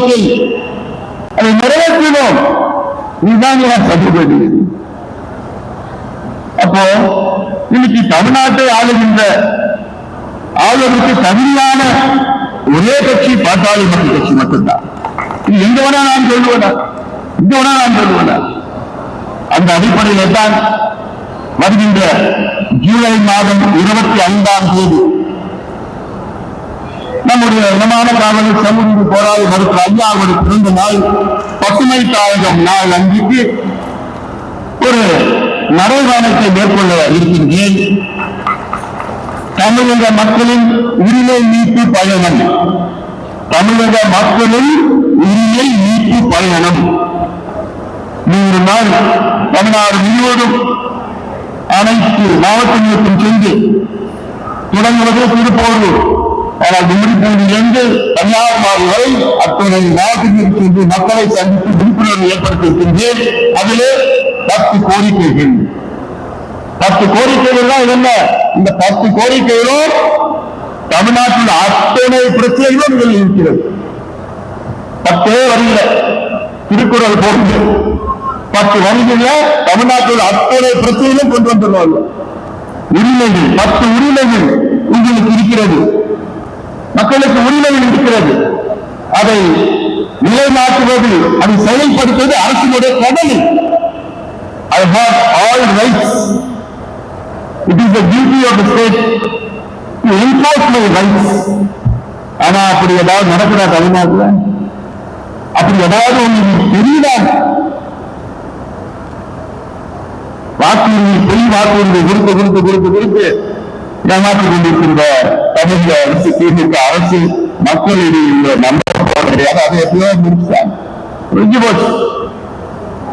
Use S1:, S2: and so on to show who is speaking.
S1: கோரிக்கை, அதை நிறைவேற்றினோம். இதுதான் சட்டப்படி. அப்போ இன்னைக்கு தமிழ்நாட்டை ஆளுகின்ற ஆளுநருக்கு தகுதியான ஒரே கட்சி பாட்டாளி மக்கள் கட்சி மட்டும்தான். இது எங்க வேணா நான் சொல்லுவேனா, இங்க வேணா நான் சொல்லுவேனா? அந்த அடிப்படையில் தான் வருகின்ற ஜூலை மாதம் 25ஆம் தேதி நம்முடைய இனமான காவல் சமூக போராளி மருத்துவர் ஐயா அவருடைய பிறந்த நாள், பசுமை தாயகம் நாள் அன்றைக்கு ஒரு நடைபயணத்தை மேற்கொள்ள இருக்கின்றேன். தமிழக மக்களின் உரிமை மீட்பு பயணம், தமிழக மக்களின் உரிமை மீட்பு பயணம் 100 நாள் தமிழ்நாடு முழுவதும் அனைத்து மாவட்டங்களுக்கும் சென்று தொடங்குவது திருப்பூர், ஆனால் கும்மிடிப்பூரிலிருந்து கன்னியாகுமரி வரை அத்தனை மாவட்டங்களுக்கு சென்று மக்களை சந்தித்து விழிப்புணர்வு ஏற்படுத்தியிருக்கின்றேன். அதிலே 10 கோரிக்கைகள். 10 கோரிக்கைகள் தான் என்ன? இந்த 10 கோரிக்கைகளும் தமிழ்நாட்டில் அத்தனை பிரச்சனைகளும் இதில் இருக்கிறது. 10 வரியில திருக்குறள் போட்டு 10 வரிகள்ல தமிழ்நாட்டில் அத்தனை பிரச்சனைகளும் கொண்டு வந்துள்ளார்கள். உரிமைகள், 10 உரிமைகள் உங்களுக்கு இருக்கிறது, மக்களுக்கு உரிமைகள் இருக்கிறது. அதை நிலைநாட்டுவது, அதை செயல்படுத்துவது அரசினுடைய கடமை. I have all rights. It is the duty of the state to enforce my rights. ஆனா அப்படி ஏதாவது நடக்கிறா தமிழ்நாட்டில்? அப்படி ஏதாவது உங்களுக்கு தெரியல? வாக்குறுதி, பொய் வாக்குறுதி கொடுத்து கொடுத்து கொடுத்து கொடுத்து ஏமாற்றிக் கொண்டிருக்கின்ற தமிழக அரசு, திமுக அரசு மக்களிடையே நம்ப கிடையாது. அதை எப்படியோ முடிச்சாங்க, முடிஞ்சு போச்சு.